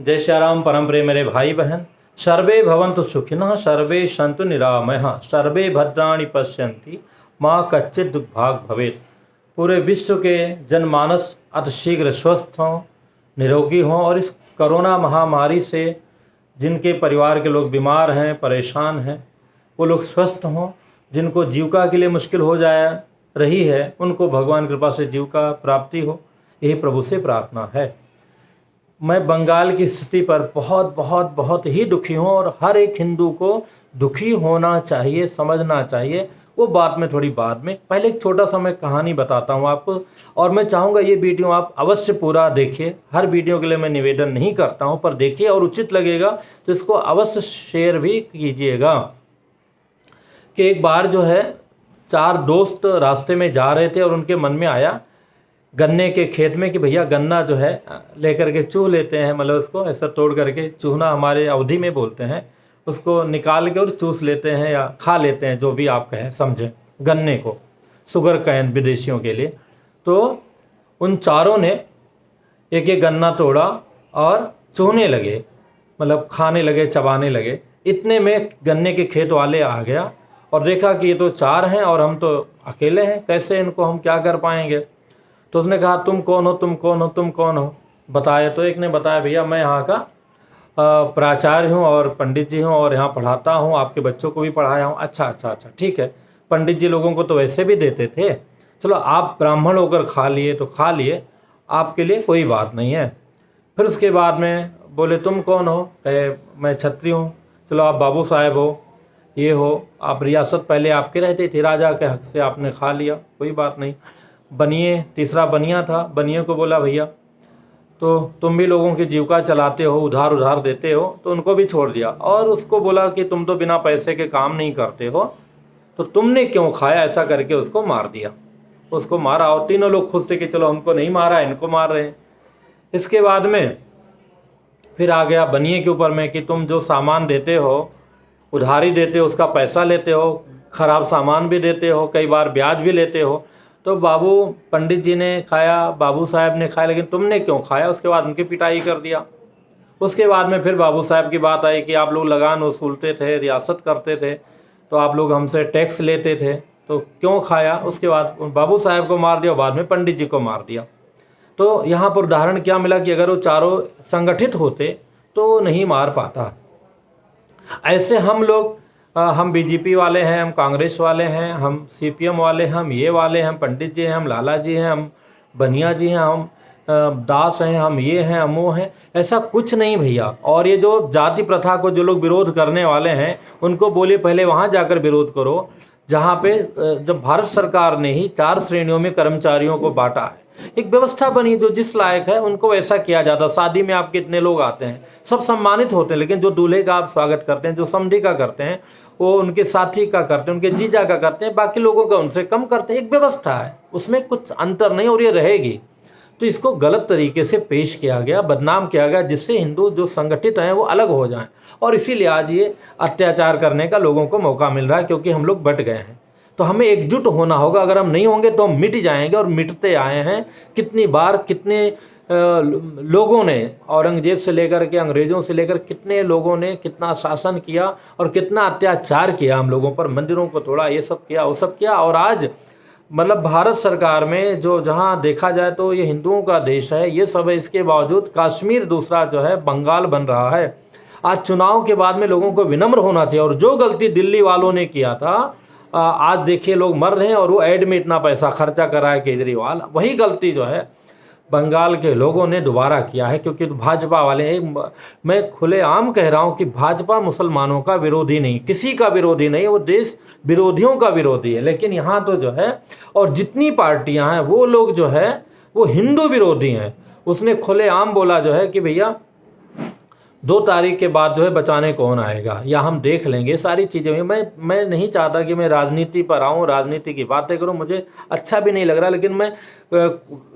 जय श्री राम। परम प्रिय मेरे भाई बहन, सर्वे भवन्तु सुखिनः, सर्वे सन्तु निरामयः, सर्वे भद्राणि पश्यन्ति, माँ कच्चित् दुर्भाग् भवेत्। पूरे विश्व के जनमानस अतिशीघ्र स्वस्थ हों, निरोगी हों और इस कोरोना महामारी से जिनके परिवार के लोग बीमार हैं, परेशान हैं, वो लोग स्वस्थ हों। जिनको जीविका के लिए मुश्किल हो जाए रही है, उनको भगवान कृपा से जीविका प्राप्ति हो, यही प्रभु से प्रार्थना है। मैं बंगाल की स्थिति पर बहुत बहुत बहुत ही दुखी हूँ और हर एक हिंदू को दुखी होना चाहिए, समझना चाहिए। वो बात में थोड़ी बाद में, पहले एक छोटा सा मैं कहानी बताता हूँ आपको, और मैं चाहूँगा ये वीडियो आप अवश्य पूरा देखिए। हर वीडियो के लिए मैं निवेदन नहीं करता हूँ, पर देखिए और उचित लगेगा तो इसको अवश्य शेयर भी कीजिएगा। कि एक बार जो है 4 दोस्त रास्ते में जा रहे थे और उनके मन में आया गन्ने के खेत में कि भैया गन्ना जो है लेकर के चूह लेते हैं, मतलब उसको ऐसा तोड़ करके, चूहना हमारे अवधि में बोलते हैं, उसको निकाल के और चूस लेते हैं या खा लेते हैं, जो भी आप कहें समझें, गन्ने को, शुगर कैन विदेशियों के लिए। तो उन चारों ने एक एक गन्ना तोड़ा और चूहने लगे, मतलब खाने लगे, चबाने लगे। इतने में गन्ने के खेत वाले आ गया और देखा कि ये तो 4 हैं और हम तो अकेले हैं, कैसे इनको हम क्या कर पाएंगे। तो उसने कहा तुम कौन हो, तुम कौन हो, तुम कौन हो, बताया। तो एक ने बताया भैया मैं यहाँ का प्राचार्य हूँ और पंडित जी हूँ और यहाँ पढ़ाता हूँ, आपके बच्चों को भी पढ़ाया हूँ। अच्छा अच्छा अच्छा, ठीक है। पंडित जी लोगों को तो वैसे भी देते थे, चलो आप ब्राह्मण होकर खा लिए तो खा लिए, आपके लिए कोई बात नहीं है। फिर उसके बाद में बोले तुम कौन हो, कहे मैं छत्री हूँ। चलो आप बाबू साहेब हो, ये हो, आप रियासत पहले आपके रहती थी, राजा के हक से आपने खा लिया, कोई बात नहीं। बनिए, तीसरा बनिया था, बनिए को बोला भैया तो तुम भी लोगों की जीविका चलाते हो, उधार उधार देते हो, तो उनको भी छोड़ दिया। और उसको बोला कि तुम तो बिना पैसे के काम नहीं करते हो, तो तुमने क्यों खाया, ऐसा करके उसको मार दिया। उसको मारा और तीनों लोग खुश थे कि चलो हमको नहीं मारा, इनको मार रहे हैं। इसके बाद में फिर आ गया बनिए के ऊपर में कि तुम जो सामान देते हो, उधारी देते हो, उसका पैसा लेते हो, ख़राब सामान भी देते हो, कई बार ब्याज भी लेते हो। तो बाबू पंडित जी ने खाया, बाबू साहब ने खाया, लेकिन तुमने क्यों खाया। उसके बाद उनकी पिटाई कर दिया। उसके बाद में फिर बाबू साहब की बात आई कि आप लोग लगान वसूलते थे, रियासत करते थे, तो आप लोग हमसे टैक्स लेते थे, तो क्यों खाया। उसके बाद बाबू साहब को मार दिया, बाद में पंडित जी को मार दिया। तो यहाँ पर उदाहरण क्या मिला कि अगर वो चारों संगठित होते तो नहीं मार पाता। ऐसे हम लोग, हम बीजेपी वाले हैं, हम कांग्रेस वाले हैं, हम सीपीएम वाले हैं, हम ये वाले हैं, हम पंडित जी हैं, हम लाला जी हैं, हम बनिया जी हैं, हम दास हैं, हम ये हैं, हम वो हैं, ऐसा कुछ नहीं भैया। और ये जो जाति प्रथा को जो लोग विरोध करने वाले हैं, उनको बोलिए पहले वहाँ जाकर विरोध करो जहाँ पे जब भारत सरकार ने ही 4 श्रेणियों में कर्मचारियों को बांटा है। एक व्यवस्था बनी जो जिस लायक है उनको ऐसा किया जाता। शादी में आप कितने लोग आते हैं, सब सम्मानित होते हैं, लेकिन जो दूल्हे का आप स्वागत करते हैं, जो समधी का करते हैं, वो उनके साथी का करते हैं, उनके जीजा का करते हैं, बाकी लोगों का उनसे कम करते हैं। एक व्यवस्था है, उसमें कुछ अंतर नहीं और ये रहेगी। तो इसको गलत तरीके से पेश किया गया, बदनाम किया गया, जिससे हिंदू जो संगठित हैं वो अलग हो जाएं। और इसीलिए आज ये अत्याचार करने का लोगों को मौका मिल रहा है, क्योंकि हम लोग बट गए हैं। तो हमें एकजुट होना होगा। अगर हम नहीं होंगे तो हम मिट जाएंगे, और मिटते आए हैं। कितनी बार कितने लोगों ने, औरंगजेब से लेकर के, अंग्रेज़ों से लेकर, कितने लोगों ने कितना शासन किया और कितना अत्याचार किया हम लोगों पर, मंदिरों को तोड़ा, ये सब किया, वो सब किया। और आज मतलब भारत सरकार में जो जहाँ देखा जाए तो ये हिंदुओं का देश है, ये सब है। इसके बावजूद कश्मीर दूसरा जो है बंगाल बन रहा है। आज चुनाव के बाद में लोगों को विनम्र होना चाहिए। और जो गलती दिल्ली वालों ने किया था, आज देखिए लोग मर रहे हैं और वो ऐड में इतना पैसा खर्चा करा है केजरीवाल, वही गलती जो है बंगाल के लोगों ने दोबारा किया है। क्योंकि भाजपा वाले हैं, मैं खुलेआम कह रहा हूँ कि भाजपा मुसलमानों का विरोधी नहीं, किसी का विरोधी नहीं, वो देश विरोधियों का विरोधी है। लेकिन यहाँ तो जो है, और जितनी पार्टियाँ हैं वो लोग जो है वो हिंदू विरोधी हैं। उसने खुलेआम बोला जो है कि भैया 2 तारीख के बाद जो है बचाने कौन आएगा, या हम देख लेंगे सारी चीज़ें। मैं नहीं चाहता कि मैं राजनीति पर आऊँ, राजनीति की बातें करूँ, मुझे अच्छा भी नहीं लग रहा। लेकिन मैं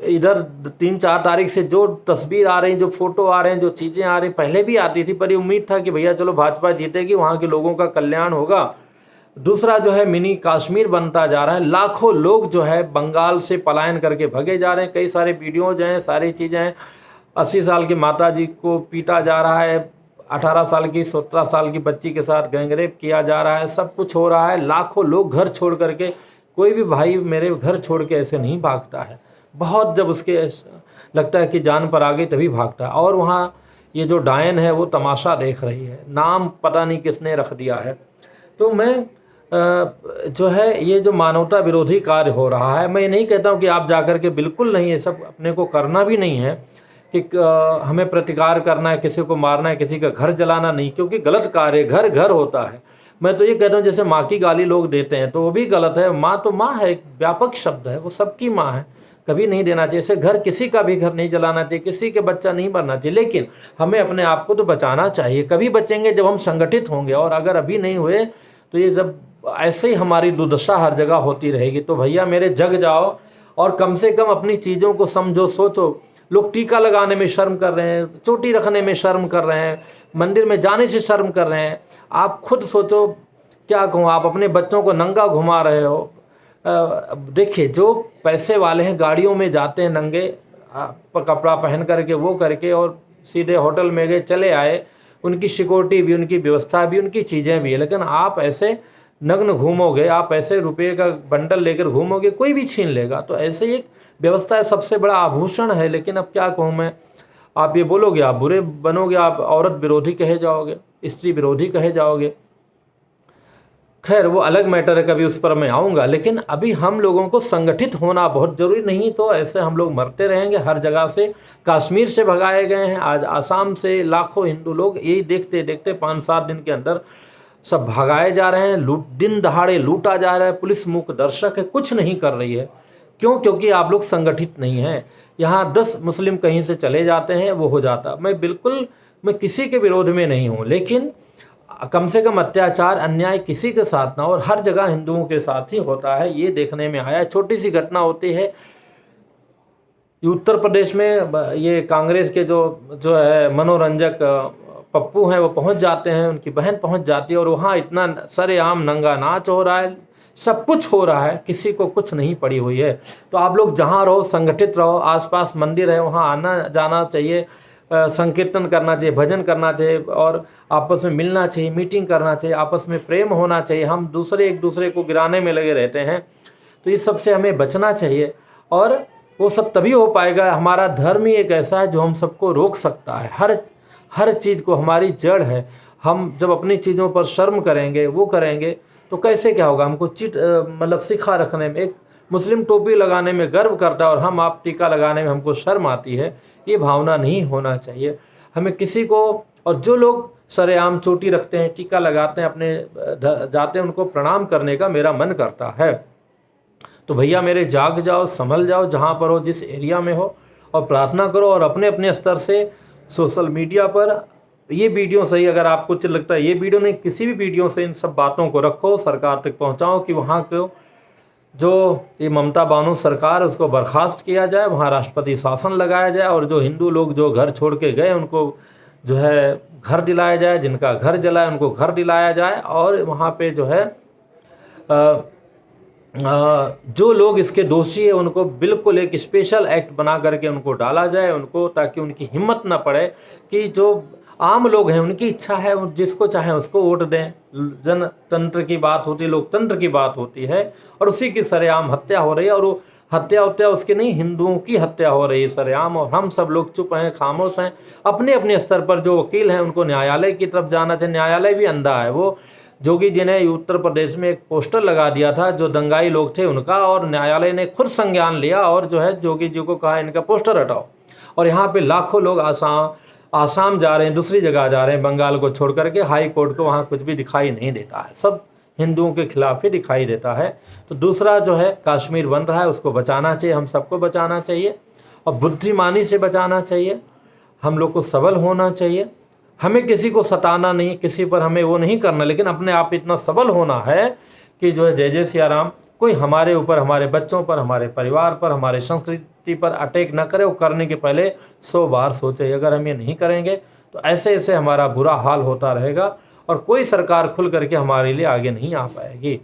इधर 3-4 तारीख से जो तस्वीर आ रही, जो फोटो आ रहे हैं, जो चीज़ें आ रही, पहले भी आती थी, पर ये उम्मीद था कि भैया चलो भाजपा जीतेगी, वहाँ के लोगों का कल्याण होगा। दूसरा जो है मिनी कश्मीर बनता जा रहा है। लाखों लोग जो है बंगाल से पलायन करके भगे जा रहे हैं। कई सारे वीडियोज़ हैं, सारी चीज़ें हैं। 80 साल की माता जी को पीटा जा रहा है, 18 साल की 17 साल की बच्ची के साथ गैंगरेप किया जा रहा है, सब कुछ हो रहा है। लाखों लोग घर छोड़ करके, कोई भी भाई मेरे घर छोड़ के ऐसे नहीं भागता है। बहुत जब उसके लगता है कि जान पर आ गई तभी भागता है। और वहाँ ये जो डायन है वो तमाशा देख रही है, नाम पता नहीं किसने रख दिया है। तो मैं जो है ये जो मानवता विरोधी कार्य हो रहा है, मैं ये नहीं कहता हूँ कि आप जाकर के, बिल्कुल नहीं, ये सब अपने को करना भी नहीं है कि हमें प्रतिकार करना है, किसी को मारना है, किसी का घर जलाना नहीं, क्योंकि गलत कार्य, घर घर होता है। मैं तो ये कहता हूँ जैसे माँ की गाली लोग देते हैं तो वो भी गलत है। माँ तो माँ है, एक व्यापक शब्द है, वो सबकी माँ है, कभी नहीं देना चाहिए। ऐसे घर, किसी का भी घर नहीं जलाना चाहिए, किसी के बच्चा नहीं मरना चाहिए। लेकिन हमें अपने आप को तो बचाना चाहिए। कभी बचेंगे जब हम संगठित होंगे, और अगर अभी नहीं हुए तो ये जब ऐसे ही हमारी दुर्दशा हर जगह होती रहेगी। तो भैया मेरे जग जाओ और कम से कम अपनी चीज़ों को समझो, सोचो। लोग टीका लगाने में शर्म कर रहे हैं, चोटी रखने में शर्म कर रहे हैं, मंदिर में जाने से शर्म कर रहे हैं। आप खुद सोचो, क्या कहूँ, आप अपने बच्चों को नंगा घुमा रहे हो। देखिए, जो पैसे वाले हैं गाड़ियों में जाते हैं नंगे कपड़ा पहन करके, वो करके, और सीधे होटल में गए, चले आए, उनकी सिक्योरिटी भी, उनकी व्यवस्था भी, उनकी चीज़ें भी है। लेकिन आप ऐसे नग्न घूमोगे, आप ऐसे रुपये का बंडल लेकर घूमोगे, कोई भी छीन लेगा। तो ऐसे ही एक व्यवस्था है, सबसे बड़ा आभूषण है। लेकिन अब क्या कहूँ मैं, आप ये बोलोगे, आप बुरे बनोगे, आप औरत विरोधी कहे जाओगे, स्त्री विरोधी कहे जाओगे। खैर वो अलग मैटर है, कभी उस पर मैं आऊँगा। लेकिन अभी हम लोगों को संगठित होना बहुत ज़रूरी, नहीं तो ऐसे हम लोग मरते रहेंगे। हर जगह से, कश्मीर से भगाए गए हैं, आज आसाम से लाखों हिंदू लोग, यही देखते देखते 5-7 दिन के अंदर सब भगाए जा रहे हैं। दिन दहाड़े लूटा जा रहा है, पुलिस मूक दर्शक है, कुछ नहीं कर रही है। क्यों? क्योंकि आप लोग संगठित नहीं हैं। यहाँ 10 मुस्लिम कहीं से चले जाते हैं, वो हो जाता। मैं किसी के विरोध में नहीं हूँ, लेकिन कम से कम अत्याचार, अन्याय किसी के साथ ना, और हर जगह हिंदुओं के साथ ही होता है, ये देखने में आया है। छोटी सी घटना होती है, उत्तर प्रदेश में ये कांग्रेस के जो है मनोरंजक पप्पू हैं, वो पहुंच जाते हैं, उनकी बहन पहुंच जाती है, और वहाँ इतना सरेआम नंगा नाच हो रहा है, सब कुछ हो रहा है, किसी को कुछ नहीं पड़ी हुई है। तो आप लोग जहाँ रहो, संगठित रहो, आसपास मंदिर है वहाँ आना जाना चाहिए, संकीर्तन करना चाहिए, भजन करना चाहिए, और आपस में मिलना चाहिए, मीटिंग करना चाहिए, आपस में प्रेम होना चाहिए। हम एक दूसरे को गिराने में लगे रहते हैं, तो इस सब से हमें बचना चाहिए। और वो सब तभी हो पाएगा, हमारा धर्म ही एक ऐसा है जो हम सबको रोक सकता है। हर चीज़ को, हमारी जड़ है। हम जब अपनी चीज़ों पर शर्म करेंगे, वो करेंगे, तो कैसे क्या होगा। हमको मतलब सिखा रखने में, एक मुस्लिम टोपी लगाने में गर्व करता है, और आप टीका लगाने में हमको शर्म आती है, ये भावना नहीं होना चाहिए हमें किसी को। और जो लोग सरेआम चोटी रखते हैं, टीका लगाते हैं, अपने जाते हैं, उनको प्रणाम करने का मेरा मन करता है। तो भैया मेरे जाग जाओ, संभल जाओ, जहाँ पर हो, जिस एरिया में हो, और प्रार्थना करो। और अपने अपने स्तर से सोशल मीडिया पर ये वीडियो सही, अगर आपको कुछ लगता है ये वीडियो नहीं, किसी भी वीडियो से इन सब बातों को रखो, सरकार तक पहुँचाओ कि वहाँ को जो ये ममता बानो सरकार है उसको बर्खास्त किया जाए, वहाँ राष्ट्रपति शासन लगाया जाए, और जो हिंदू लोग जो घर छोड़ के गए उनको जो है घर दिलाया जाए, जिनका घर जला है उनको घर दिलाया जाए, और वहाँ पे जो है जो लोग इसके दोषी है उनको बिल्कुल एक स्पेशल एक्ट बना करके उनको डाला जाए उनको, ताकि उनकी हिम्मत ना पड़े कि जो आम लोग हैं उनकी इच्छा है, जिसको चाहे उसको वोट दें। जनतंत्र की बात होती है, लोकतंत्र की बात होती है, और उसी की सरेआम हत्या हो रही है। और वो हत्या उसकी नहीं, हिंदुओं की हत्या हो रही है सरेआम, और हम सब लोग चुप हैं, खामोश हैं। अपने अपने स्तर पर जो वकील हैं उनको न्यायालय की तरफ जाना चाहिए। न्यायालय भी अंधा है। वो जोगी जी ने उत्तर प्रदेश में एक पोस्टर लगा दिया था, जो दंगाई लोग थे उनका, और न्यायालय ने खुद संज्ञान लिया और जो है जोगी जी को कहा इनका पोस्टर हटाओ। और यहाँ पे लाखों लोग आसाम जा रहे हैं, दूसरी जगह जा रहे हैं, बंगाल को छोड़ करके। हाई कोर्ट को वहाँ कुछ भी दिखाई नहीं देता है, सब हिंदुओं के खिलाफ ही दिखाई देता है। तो दूसरा जो है कश्मीर बन रहा है, उसको बचाना चाहिए, हम सबको बचाना चाहिए, और बुद्धिमानी से बचाना चाहिए। हम लोग को सबल होना चाहिए, हमें किसी को सताना नहीं, किसी पर हमें वो नहीं करना, लेकिन अपने आप इतना सबल होना है कि जो है जय जय सिया राम, कोई हमारे ऊपर, हमारे बच्चों पर, हमारे परिवार पर, हमारे संस्कृति पर अटैक ना करे। वो करने के पहले 100 बार सोचे। अगर हम ये नहीं करेंगे तो ऐसे ऐसे हमारा बुरा हाल होता रहेगा, और कोई सरकार खुल करके हमारे लिए आगे नहीं आ पाएगी।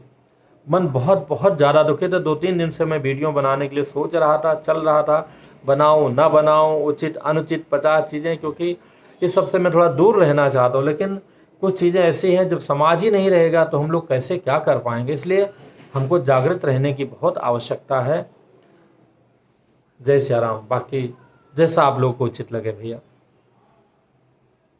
मन बहुत बहुत ज़्यादा दुखित है। 2-3 दिन से मैं वीडियो बनाने के लिए सोच रहा था, चल रहा था, बनाऊं ना बनाऊं, उचित अनुचित 50 चीज़ें, क्योंकि इस सब से मैं थोड़ा दूर रहना चाहता हूँ। लेकिन कुछ चीज़ें ऐसी हैं, जब समाज ही नहीं रहेगा तो हम लोग कैसे क्या कर पाएंगे। इसलिए हमको जागृत रहने की बहुत आवश्यकता है। जय सिया राम। बाकी जैसा आप लोग को उचित लगे भैया।